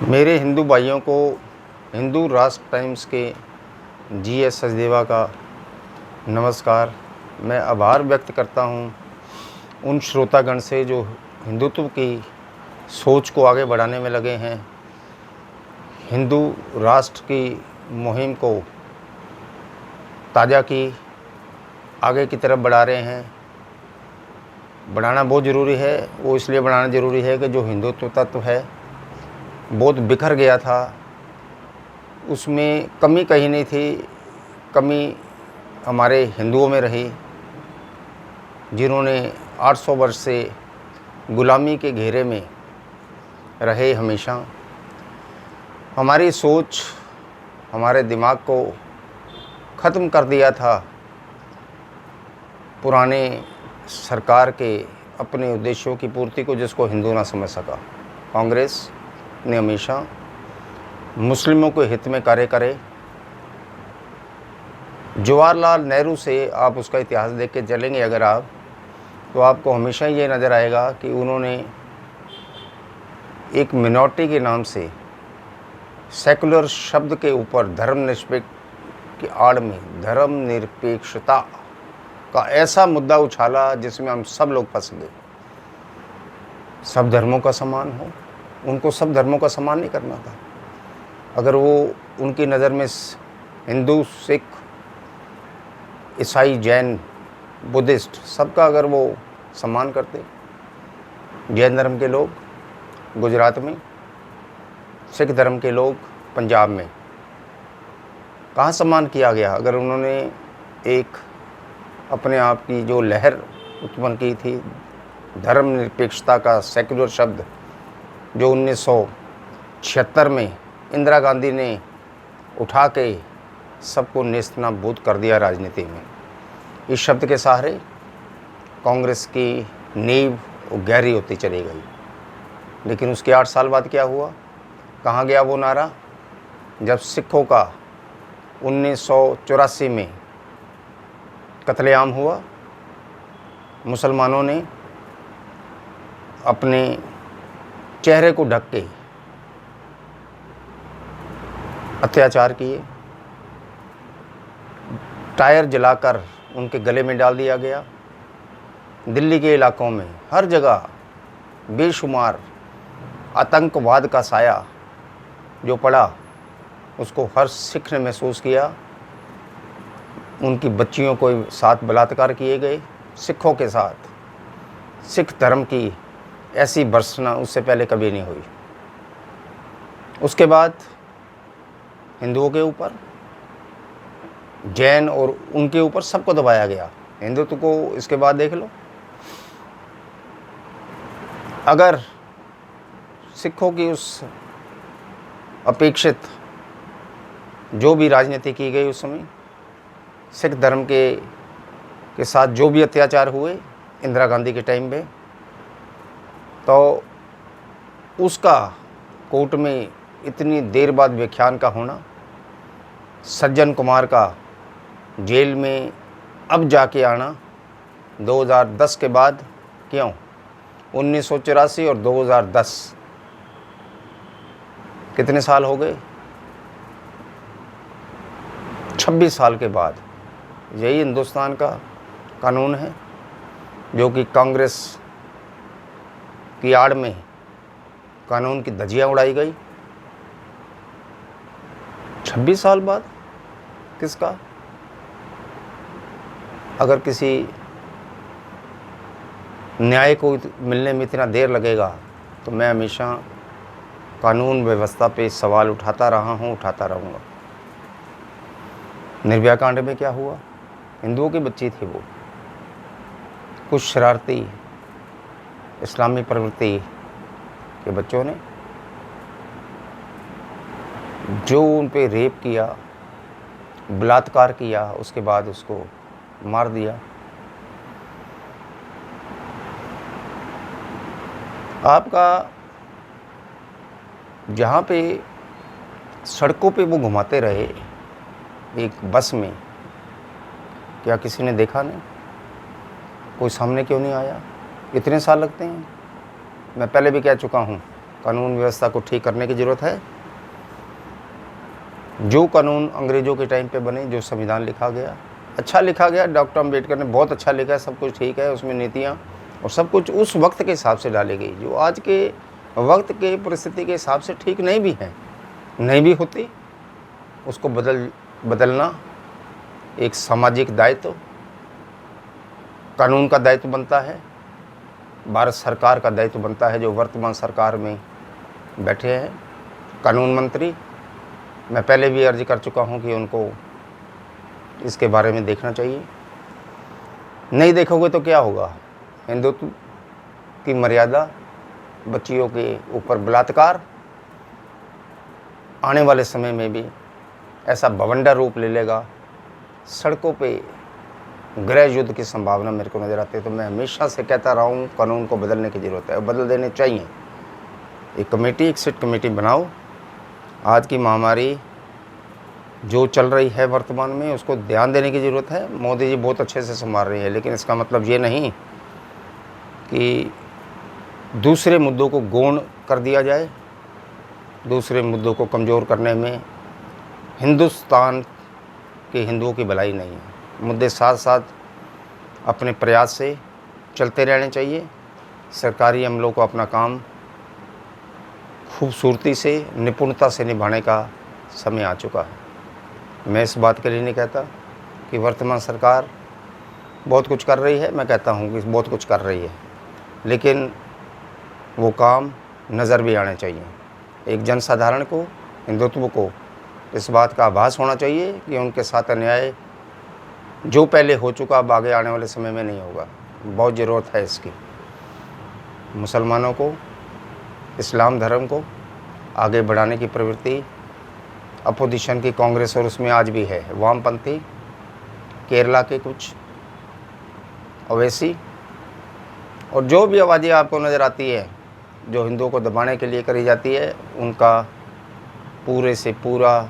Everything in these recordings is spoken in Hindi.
मेरे हिंदू भाइयों को हिंदू राष्ट्र टाइम्स के जी.एस. सचदेवा का नमस्कार। मैं आभार व्यक्त करता हूं उन श्रोतागण से जो हिंदुत्व की सोच को आगे बढ़ाने में लगे हैं, हिंदू राष्ट्र की मुहिम को ताज़ा की आगे की तरफ बढ़ा रहे हैं। बढ़ाना बहुत ज़रूरी है। वो इसलिए बढ़ाना ज़रूरी है कि जो हिंदुत्व तत्व है बहुत बिखर गया था, उसमें कमी कहीं नहीं थी। कमी हमारे हिंदुओं में रही, जिन्होंने 800 वर्ष से गुलामी के घेरे में रहे। हमेशा हमारी सोच, हमारे दिमाग को ख़त्म कर दिया था पुराने सरकार के अपने उद्देश्यों की पूर्ति को, जिसको हिंदू ना समझ सका। कांग्रेस ने हमेशा मुस्लिमों के हित में कार्य करे। जवाहरलाल नेहरू से आप उसका इतिहास देख के चलेंगे अगर आप, तो आपको हमेशा ये नज़र आएगा कि उन्होंने एक मिनॉरिटी के नाम से सेकुलर शब्द के ऊपर धर्मनिरपेक्ष की आड़ में धर्मनिरपेक्षता का ऐसा मुद्दा उछाला जिसमें हम सब लोग फंस गए। सब धर्मों का सम्मान हो, उनको सब धर्मों का सम्मान नहीं करना था। अगर वो उनकी नज़र में हिंदू, सिख, ईसाई, जैन, बुद्धिस्ट सबका अगर वो सम्मान करते, जैन धर्म के लोग गुजरात में, सिख धर्म के लोग पंजाब में, कहाँ सम्मान किया गया? अगर उन्होंने एक अपने आप की जो लहर उत्पन्न की थी धर्मनिरपेक्षता का सेकुलर शब्द, जो 1976 में इंदिरा गांधी ने उठा के सबको नेस्तनाबूद कर दिया राजनीति में, इस शब्द के सहारे कांग्रेस की नींव गहरी होती चली गई। लेकिन उसके 8 साल बाद क्या हुआ? कहाँ गया वो नारा? जब सिखों का 1984 में कत्लेआम हुआ, मुसलमानों ने अपने चेहरे को ढक के अत्याचार किए, टायर जलाकर उनके गले में डाल दिया गया। दिल्ली के इलाकों में हर जगह बेशुमार आतंकवाद का साया जो पड़ा, उसको हर सिख ने महसूस किया। उनकी बच्चियों को साथ बलात्कार किए गए सिखों के साथ। सिख धर्म की ऐसी भर्त्सना उससे पहले कभी नहीं हुई। उसके बाद हिंदुओं के ऊपर, जैन और उनके ऊपर सबको दबाया गया। हिंदुत्व को इसके बाद देख लो। अगर सिखों की उस अपेक्षित जो भी राजनीति की गई उस समय, सिख धर्म के साथ जो भी अत्याचार हुए इंदिरा गांधी के टाइम पे, तो उसका कोर्ट में इतनी देर बाद व्याख्यान का होना, सज्जन कुमार का जेल में अब जाके आना 2010 के बाद, क्यों? 1984 और 2010 कितने साल हो गए? 26 साल के बाद। यही हिंदुस्तान का कानून है जो कि कांग्रेस की आड़ में कानून की धज्जियां उड़ाई गई। 26 साल बाद किसका? अगर किसी न्याय को मिलने में इतना देर लगेगा तो मैं हमेशा कानून व्यवस्था पे सवाल उठाता रहा हूँ, उठाता रहूँगा। निर्भया कांड में क्या हुआ? हिंदुओं की बच्ची थी वो, कुछ शरारती इस्लामी प्रवृत्ति के बच्चों ने जो उन पे रेप किया, बलात्कार किया, उसके बाद उसको मार दिया। आपका जहाँ पे सड़कों पे वो घुमाते रहे एक बस में, क्या किसी ने देखा नहीं? कोई सामने क्यों नहीं आया? इतने साल लगते हैं। मैं पहले भी कह चुका हूँ कानून व्यवस्था को ठीक करने की ज़रूरत है। जो कानून अंग्रेज़ों के टाइम पे बने, जो संविधान लिखा गया, अच्छा लिखा गया, डॉक्टर अम्बेडकर ने बहुत अच्छा लिखा है, सब कुछ ठीक है, उसमें नीतियाँ और सब कुछ उस वक्त के हिसाब से डाली गई, जो आज के वक्त के परिस्थिति के हिसाब से ठीक नहीं भी है, नहीं भी होती। उसको बदलना एक सामाजिक दायित्व, कानून का दायित्व बनता है, भारत सरकार का दायित्व बनता है, जो वर्तमान सरकार में बैठे हैं कानून मंत्री। मैं पहले भी अर्ज कर चुका हूं कि उनको इसके बारे में देखना चाहिए। नहीं देखोगे तो क्या होगा? हिंदुत्व की मर्यादा, बच्चियों के ऊपर बलात्कार आने वाले समय में भी ऐसा बवंडर रूप ले लेगा। सड़कों पे गृह युद्ध की संभावना मेरे को नज़र आती है। तो मैं हमेशा से कहता रहा हूँ, कानून को बदलने की ज़रूरत है और बदल देने चाहिए। एक कमेटी, एक सिट कमेटी बनाओ। आज की महामारी जो चल रही है वर्तमान में, उसको ध्यान देने की ज़रूरत है। मोदी जी बहुत अच्छे से संभाल रही है, लेकिन इसका मतलब ये नहीं कि दूसरे मुद्दों को गौण कर दिया जाए। दूसरे मुद्दों को कमज़ोर करने में हिंदुस्तान के हिंदुओं की भलाई नहीं है। मुद्दे साथ साथ अपने प्रयास से चलते रहने चाहिए। सरकारी अमलों को अपना काम खूबसूरती से, निपुणता से निभाने का समय आ चुका है। मैं इस बात के लिए नहीं कहता कि वर्तमान सरकार बहुत कुछ कर रही है, मैं कहता हूँ कि बहुत कुछ कर रही है, लेकिन वो काम नज़र भी आने चाहिए। एक जनसाधारण को, हिंदुत्व को इस बात का आभास होना चाहिए कि उनके साथ अन्याय जो पहले हो चुका अब आगे आने वाले समय में नहीं होगा। बहुत ज़रूरत है इसकी। मुसलमानों को, इस्लाम धर्म को आगे बढ़ाने की प्रवृत्ति अपोजिशन की कांग्रेस और उसमें आज भी है। वामपंथी, केरला के कुछ ओवैसी और जो भी आवाज़ें आपको नज़र आती है जो हिंदुओं को दबाने के लिए करी जाती है, उनका पूरे से पूरा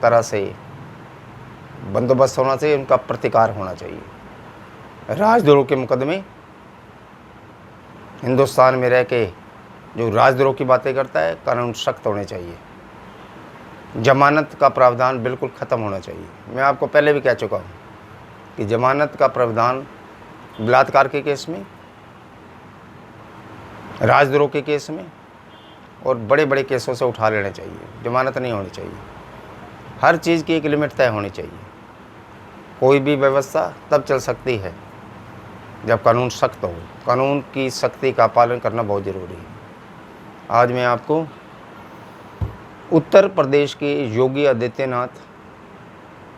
तरह से बंदोबस्त होना चाहिए, उनका प्रतिकार होना चाहिए। राजद्रोह के मुकदमे हिंदुस्तान में रह के जो राजद्रोह की बातें करता है, कानून सख्त होने चाहिए। जमानत का प्रावधान बिल्कुल ख़त्म होना चाहिए। मैं आपको पहले भी कह चुका हूँ कि जमानत का प्रावधान बलात्कार के केस में, राजद्रोह के केस में और बड़े बड़े केसों से उठा लेने चाहिए। जमानत नहीं होनी चाहिए। हर चीज़ की एक लिमिट तय होनी चाहिए। कोई भी व्यवस्था तब चल सकती है जब कानून सख्त हो। कानून की सख्ती का पालन करना बहुत ज़रूरी है। आज मैं आपको उत्तर प्रदेश के योगी आदित्यनाथ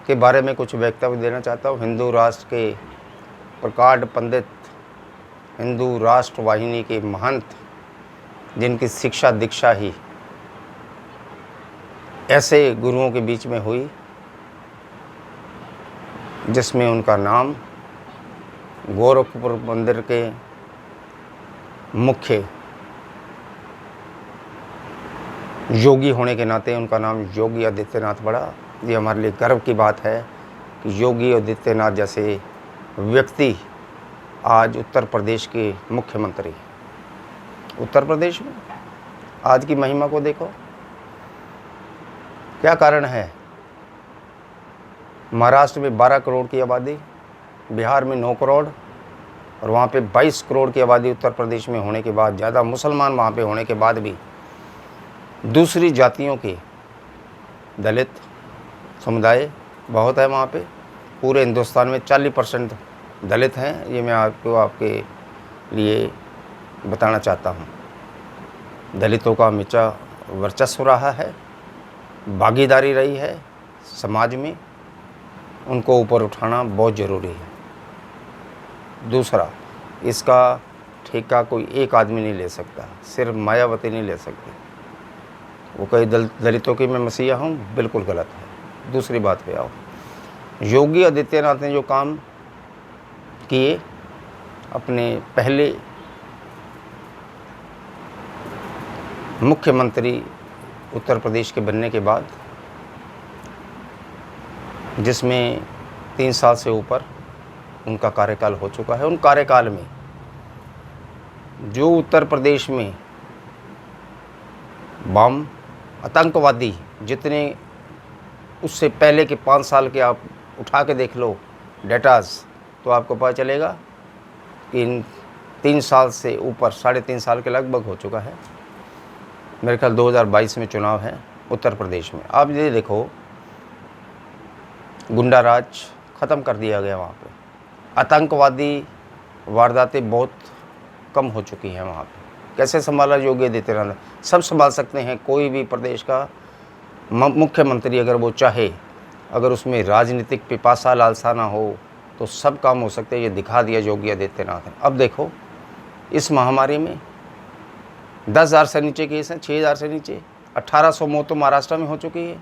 के बारे में कुछ वक्तव्य देना चाहता हूँ। हिंदू राष्ट्र के प्रकांड पंडित, हिंदू राष्ट्र वाहिनी के महंत, जिनकी शिक्षा दीक्षा ही ऐसे गुरुओं के बीच में हुई जिसमें उनका नाम गोरखपुर मंदिर के मुख्य योगी होने के नाते उनका नाम योगी आदित्यनाथ पड़ा। ये हमारे लिए गर्व की बात है कि योगी आदित्यनाथ जैसे व्यक्ति आज उत्तर प्रदेश के मुख्यमंत्री। उत्तर प्रदेश में आज की महिमा को देखो, क्या कारण है। महाराष्ट्र में 12 करोड़ की आबादी, बिहार में 9 करोड़ और वहाँ पे 22 करोड़ की आबादी उत्तर प्रदेश में होने के बाद, ज़्यादा मुसलमान वहाँ पे होने के बाद भी दूसरी जातियों के, दलित समुदाय बहुत है वहाँ पे। पूरे हिंदुस्तान में 40% दलित हैं। ये मैं आपके लिए बताना चाहता हूँ। दलितों का हमेशा वर्चस्व रहा है, भागीदारी रही है समाज में। उनको ऊपर उठाना बहुत ज़रूरी है। दूसरा, इसका ठेका कोई एक आदमी नहीं ले सकता, सिर्फ मायावती नहीं ले सकती। वो कई दलितों की मैं मसीहा हूँ, बिल्कुल गलत है। दूसरी बात पे आओ, योगी आदित्यनाथ ने जो काम किए अपने पहले मुख्यमंत्री उत्तर प्रदेश के बनने के बाद, जिसमें 3 साल से ऊपर उनका कार्यकाल हो चुका है। उन कार्यकाल में जो उत्तर प्रदेश में बम, आतंकवादी जितने उससे पहले के 5 साल के आप उठा के देख लो डेटाज, तो आपको पता चलेगा कि इन 3 साल से ऊपर 3.5 साल के लगभग हो चुका है। मेरे ख्याल 2022 में चुनाव है उत्तर प्रदेश में। आप ये देखो, गुंडा राज ख़त्म कर दिया गया वहाँ पे, आतंकवादी वारदातें बहुत कम हो चुकी हैं वहाँ पे। कैसे संभाला योगी आदित्यनाथ? सब संभाल सकते हैं। कोई भी प्रदेश का मुख्यमंत्री अगर वो चाहे, अगर उसमें राजनीतिक पिपासा लालसा ना हो, तो सब काम हो सकते हैं। ये दिखा दिया योगी आदित्यनाथ ने। अब देखो, इस महामारी में 10,000 से नीचे केस हैं, 6,000 से नीचे, 1800 मौत तो महाराष्ट्र में हो चुकी है।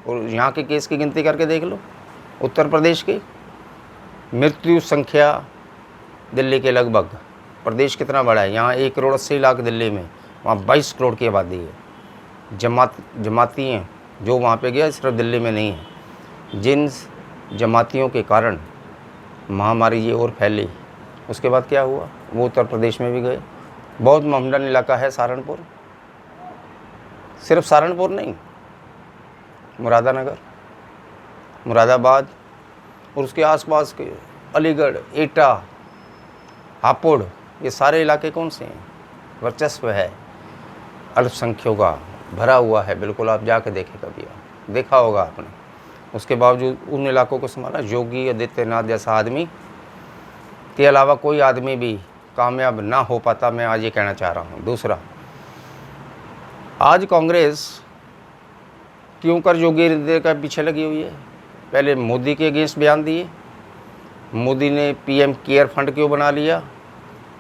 और यहाँ के केस की गिनती करके देख लो, उत्तर प्रदेश की मृत्यु संख्या दिल्ली के लगभग। प्रदेश कितना बड़ा है? यहाँ 1,80,00,000 दिल्ली में, वहाँ 22 करोड़ की आबादी है। जमाती हैं जो वहाँ पे गया, सिर्फ दिल्ली में नहीं है। जिन जमातियों के कारण महामारी ये और फैली, उसके बाद क्या हुआ? वो उत्तर प्रदेश में भी गए। बहुत महमडन इलाका है सहारनपुर, सिर्फ सहारनपुर नहीं, मुरादानगर, मुरादाबाद और उसके आसपास के अलीगढ़, एटा, हापुड़, ये सारे इलाके कौन से हैं? वर्चस्व है, अल्पसंख्यकों का भरा हुआ है बिल्कुल। आप जाके देखें, कभी देखा होगा आपने। उसके बावजूद उन इलाकों को संभाला योगी आदित्यनाथ जैसा आदमी के अलावा कोई आदमी भी कामयाब ना हो पाता, मैं आज ये कहना चाह रहा हूँ। दूसरा, आज कांग्रेस क्यों कर योगी आदित्यनाथ का पीछे लगी हुई है? पहले मोदी के अगेंस्ट बयान दिए, मोदी ने पीएम केयर फंड क्यों बना लिया,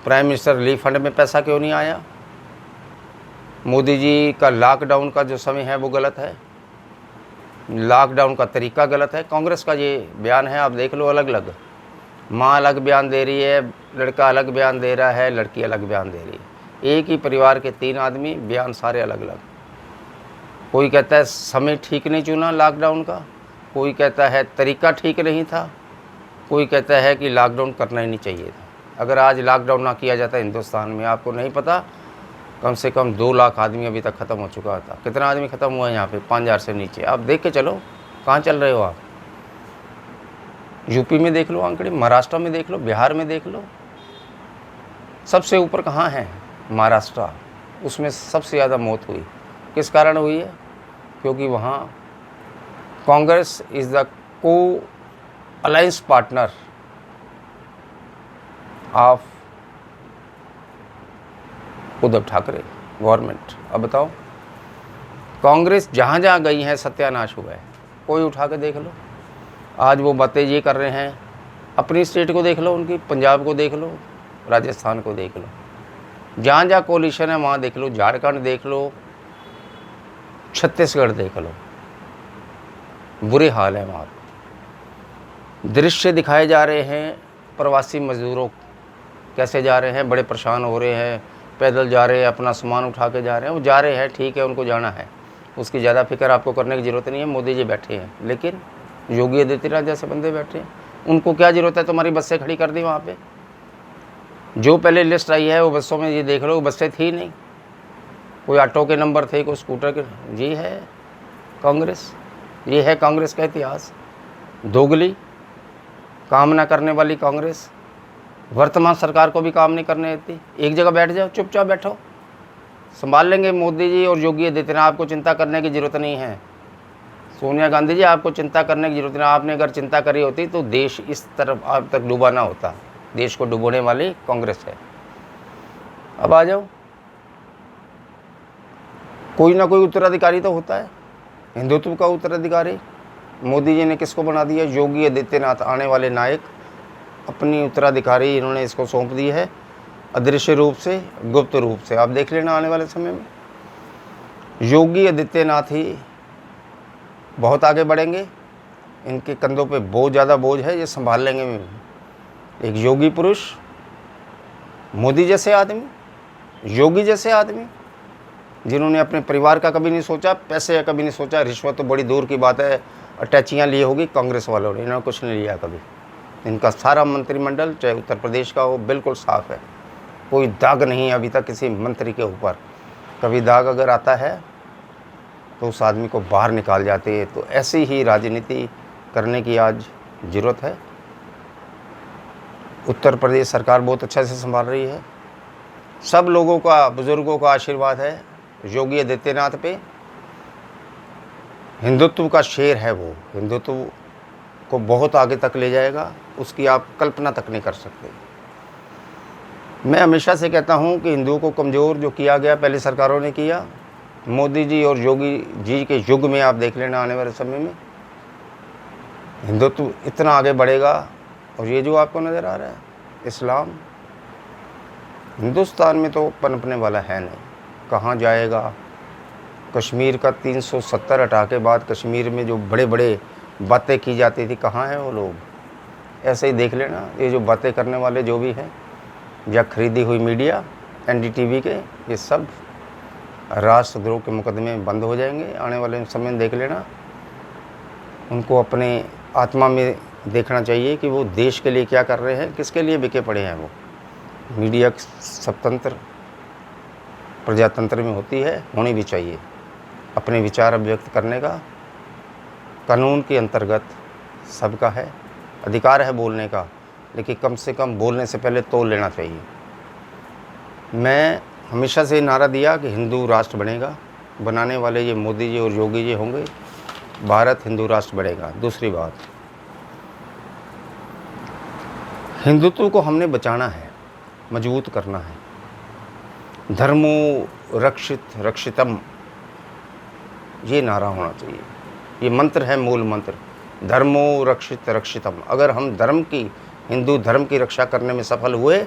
प्राइम मिनिस्टर रिलीफ फंड में पैसा क्यों नहीं आया, मोदी जी का लॉकडाउन का जो समय है वो गलत है, लॉकडाउन का तरीका गलत है। कांग्रेस का ये बयान है, आप देख लो, अलग अलग। माँ अलग बयान दे रही है, लड़का अलग बयान दे रहा है, लड़की अलग बयान दे रही है। एक ही परिवार के 3 आदमी, बयान सारे अलग अलग। कोई कहता है समय ठीक नहीं चुना लॉकडाउन का, कोई कहता है तरीका ठीक नहीं था, कोई कहता है कि लॉकडाउन करना ही नहीं चाहिए था। अगर आज लॉकडाउन ना किया जाता हिंदुस्तान में, आपको नहीं पता, कम से कम 2 लाख आदमी अभी तक ख़त्म हो चुका था। कितना आदमी ख़त्म हुआ है यहाँ पे? 5,000 से नीचे। आप देख के चलो, कहाँ चल रहे हो आप? यूपी में देख लो आंकड़े, महाराष्ट्र में देख लो, बिहार में देख लो। सबसे ऊपर कहाँ है? महाराष्ट्र। उसमें सबसे ज़्यादा मौत हुई। किस कारण हुई है? क्योंकि वहाँ कांग्रेस इज़ द को alliance partner of Uddhav Thackeray government. अब बताओ, कांग्रेस जहाँ जहाँ गई है सत्यानाश हुआ है। कोई उठा के देख लो। आज वो बातें ये कर रहे हैं, अपनी स्टेट को देख लो, उनकी पंजाब को देख लो, राजस्थान को देख लो, जहाँ जहाँ कोलिशन है वहाँ देख लो, झारखंड देख लो, छत्तीसगढ़ देख लो, बुरे हाल है वहाँ। दृश्य दिखाए जा रहे हैं, प्रवासी मजदूरों कैसे जा रहे हैं, बड़े परेशान हो रहे हैं, पैदल जा रहे हैं, अपना सामान उठा के जा रहे हैं। वो जा रहे हैं, ठीक है, उनको जाना है, उसकी ज़्यादा फिक्र आपको करने की ज़रूरत नहीं है। मोदी जी बैठे हैं, लेकिन योगी आदित्यनाथ जैसे बंदे बैठे हैं, उनको क्या ज़रूरत है? तुम्हारी बसें खड़ी कर दी वहाँ पे। जो पहले लिस्ट आई है वो बसों में ये देख लो, बसें थी नहीं, कोई ऑटो के नंबर थे, कोई स्कूटर के। ये है कांग्रेस, ये है कांग्रेस का इतिहास। दोगली, काम ना करने वाली कांग्रेस वर्तमान सरकार को भी काम नहीं करने देती। एक जगह बैठ जाओ, चुपचाप बैठो, संभाल लेंगे मोदी जी और योगी आदित्यनाथ। आपको चिंता करने की ज़रूरत नहीं है। सोनिया गांधी जी, आपको चिंता करने की ज़रूरत नहीं। आपने अगर चिंता करी होती तो देश इस तरफ अब तक डूबा ना होता। देश को डुबोने वाली कांग्रेस है। अब आ जाओ, कोई ना कोई उत्तराधिकारी तो होता है, हिंदुत्व का उत्तराधिकारी। मोदी जी ने किसको बना दिया? योगी आदित्यनाथ, आने वाले नायक। अपनी उत्तराधिकारी इन्होंने इसको सौंप दी है, अदृश्य रूप से, गुप्त रूप से। आप देख लेना आने वाले समय में योगी आदित्यनाथ ही बहुत आगे बढ़ेंगे। इनके कंधों पे बहुत ज़्यादा बोझ है, ये संभाल लेंगे। एक योगी पुरुष, मोदी जैसे आदमी, योगी जैसे आदमी, जिन्होंने अपने परिवार का कभी नहीं सोचा, पैसे का कभी नहीं सोचा, रिश्वत तो बड़ी दूर की बात है, अटैचियाँ ली होगी कांग्रेस वालों ने, इन्होंने कुछ नहीं लिया कभी। इनका सारा मंत्रिमंडल, चाहे उत्तर प्रदेश का हो, बिल्कुल साफ़ है। कोई दाग नहीं है अभी तक किसी मंत्री के ऊपर। कभी दाग अगर आता है तो उस आदमी को बाहर निकाल जाते हैं। तो ऐसी ही राजनीति करने की आज ज़रूरत है। उत्तर प्रदेश सरकार बहुत अच्छा से संभाल रही है। सब लोगों का, बुज़ुर्गों का आशीर्वाद है योगी आदित्यनाथ पे। हिंदुत्व का शेर है वो, हिंदुत्व को बहुत आगे तक ले जाएगा, उसकी आप कल्पना तक नहीं कर सकते। मैं हमेशा से कहता हूँ कि हिंदुओं को कमज़ोर जो किया गया पहले सरकारों ने किया, मोदी जी और योगी जी के युग में आप देख लेना आने वाले समय में हिंदुत्व इतना आगे बढ़ेगा। और ये जो आपको नज़र आ रहा है इस्लाम, हिंदुस्तान में तो पनपने वाला है नहीं, कहाँ जाएगा। कश्मीर का 370 हटा के बाद कश्मीर में जो बड़े बड़े बातें की जाती थी, कहाँ हैं वो लोग। ऐसे ही देख लेना ये जो बातें करने वाले जो भी हैं, या खरीदी हुई मीडिया NDTV के, ये सब राष्ट्रद्रोह के मुकदमे बंद हो जाएंगे आने वाले समय में, देख लेना। उनको अपने आत्मा में देखना चाहिए कि वो देश के लिए क्या कर रहे हैं, किसके लिए बिके पड़े हैं। वो मीडिया स्वतंत्र प्रजातंत्र में होती है, होनी भी चाहिए। अपने विचार अभिव्यक्त करने का कानून के अंतर्गत सबका है, अधिकार है बोलने का, लेकिन कम से कम बोलने से पहले तोल लेना चाहिए। मैं हमेशा से नारा दिया कि हिंदू राष्ट्र बनेगा, बनाने वाले ये मोदी जी और योगी जी होंगे, भारत हिंदू राष्ट्र बनेगा। दूसरी बात, हिंदुत्व को हमने बचाना है, मजबूत करना है। धर्मो रक्षित रक्षितम, ये नारा होना चाहिए। ये मंत्र है, मूल मंत्र, धर्मो रक्षित रक्षितम। अगर हम धर्म की, हिंदू धर्म की रक्षा करने में सफल हुए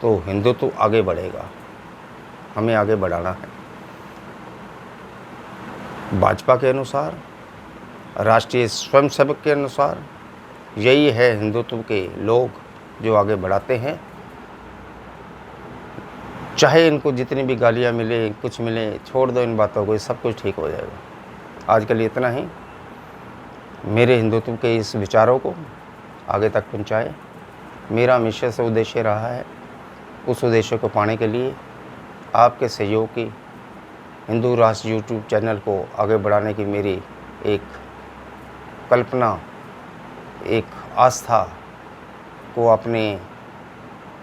तो हिंदुत्व आगे बढ़ेगा। हमें आगे बढ़ाना है। भाजपा के अनुसार, राष्ट्रीय स्वयंसेवक के अनुसार, यही है हिंदुत्व के लोग जो आगे बढ़ाते हैं। चाहे इनको जितनी भी गालियाँ मिले, कुछ मिले, छोड़ दो इन बातों को, सब कुछ ठीक हो जाएगा। आज के लिए इतना ही। मेरे हिंदुत्व के इस विचारों को आगे तक पहुँचाए, मेरा हमेशा से उद्देश्य रहा है। उस उद्देश्य को पाने के लिए आपके सहयोग की हिंदू राष्ट्र YouTube चैनल को आगे बढ़ाने की मेरी एक कल्पना, एक आस्था को अपने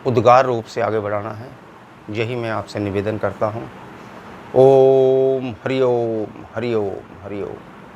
उद्गार रूप से आगे बढ़ाना है। यही मैं आपसे निवेदन करता हूँ। ओम हरि ओम हरि ओम हरि ओम।